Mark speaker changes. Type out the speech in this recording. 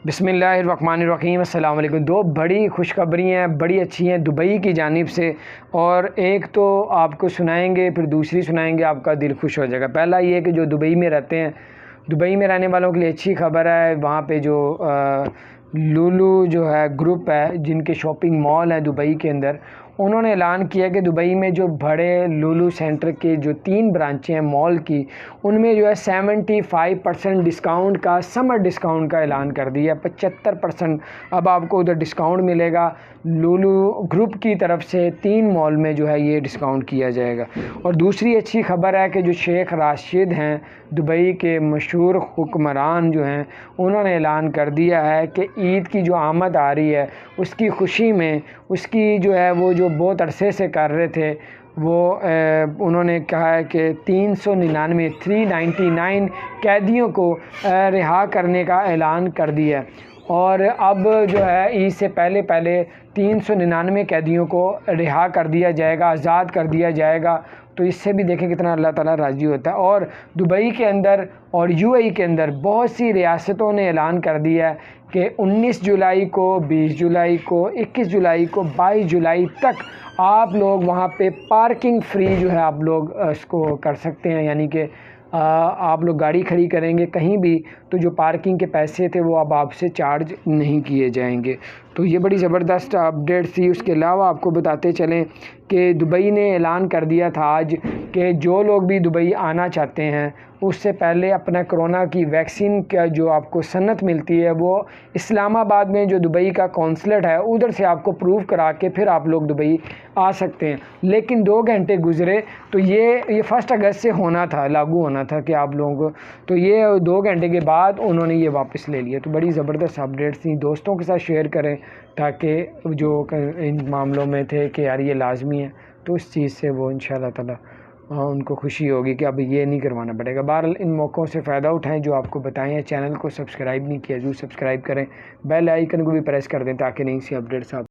Speaker 1: بسم اللہ الرحمن الرحیم۔ السلام علیکم۔ دو بڑی خوشخبری ہیں، بڑی اچھی ہیں دبئی کی جانب سے، اور ایک تو آپ کو سنائیں گے، پھر دوسری سنائیں گے، آپ کا دل خوش ہو جائے گا۔ پہلا یہ کہ جو دبئی میں رہتے ہیں، دبئی میں رہنے والوں کے لیے اچھی خبر ہے۔ وہاں پہ جو لولو جو ہے گروپ ہے، جن کے شاپنگ مال ہیں دبئی کے اندر، انہوں نے اعلان کیا کہ دبئی میں جو بڑے لولو سینٹر کے جو 3 برانچیں ہیں مال کی، ان میں جو ہے 75% ڈسکاؤنٹ کا، سمر ڈسکاؤنٹ کا اعلان کر دیا ہے۔ 75% اب آپ کو ادھر ڈسکاؤنٹ ملے گا۔ لولو گروپ کی طرف سے 3 مال میں جو ہے یہ ڈسکاؤنٹ کیا جائے گا۔ اور دوسری اچھی خبر ہے کہ جو شیخ راشد ہیں، دبئی کے مشہور حکمران جو ہیں، انہوں نے اعلان کر دیا ہے کہ عید کی جو آمد آ رہی ہے، اس کی خوشی میں، اس کی جو ہے وہ جو بہت عرصے سے کر رہے تھے، وہ انہوں نے کہا ہے کہ 399 قیدیوں کو رہا کرنے کا اعلان کر دیا ہے۔ اور اب جو ہے عید سے پہلے 399 قیدیوں کو رہا کر دیا جائے گا، آزاد کر دیا جائے گا۔ تو اس سے بھی دیکھیں کتنا اللہ تعالیٰ راضی ہوتا ہے۔ اور دبئی کے اندر اور یو اے ای کے اندر بہت سی ریاستوں نے اعلان کر دیا ہے کہ 19 جولائی کو، 20 جولائی کو، 21 جولائی کو، 22 جولائی تک آپ لوگ وہاں پہ پارکنگ فری جو ہے آپ لوگ اس کو کر سکتے ہیں۔ یعنی کہ آپ لوگ گاڑی کھڑی کریں گے کہیں بھی تو جو پارکنگ کے پیسے تھے وہ اب آپ سے چارج نہیں کیے جائیں گے۔ تو یہ بڑی زبردست اپڈیٹ تھی۔ اس کے علاوہ آپ کو بتاتے چلیں کہ دبئی نے اعلان کر دیا تھا آج کہ جو لوگ بھی دبئی آنا چاہتے ہیں، اس سے پہلے اپنا کرونا کی ویکسین کا جو آپ کو سند ملتی ہے، وہ اسلام آباد میں جو دبئی کا قونصلیٹ ہے ادھر سے آپ کو پروف کرا کے پھر آپ لوگ دبئی آ سکتے ہیں۔ لیکن 2 گھنٹے گزرے تو یہ 1 اگست سے ہونا تھا، لاگو ہونا تھا کہ آپ لوگوں کو، تو یہ 2 گھنٹے کے بعد انہوں نے یہ واپس لے لیا۔ تو بڑی زبردست اپڈیٹس تھیں، دوستوں کے ساتھ شیئر کریں تاکہ جو ان معاملوں میں تھے کہ یار یہ لازمی ہے، تو اس چیز سے وہ انشاءاللہ تعالی ان کو خوشی ہوگی کہ اب یہ نہیں کروانا پڑے گا۔ بہرحال ان موقعوں سے فائدہ اٹھائیں جو آپ کو بتائیں ہیں۔ چینل کو سبسکرائب نہیں کیا، ضرور سبسکرائب کریں، بیل آئیکن کو بھی پریس کر دیں تاکہ نئی سی اپڈیٹس آپ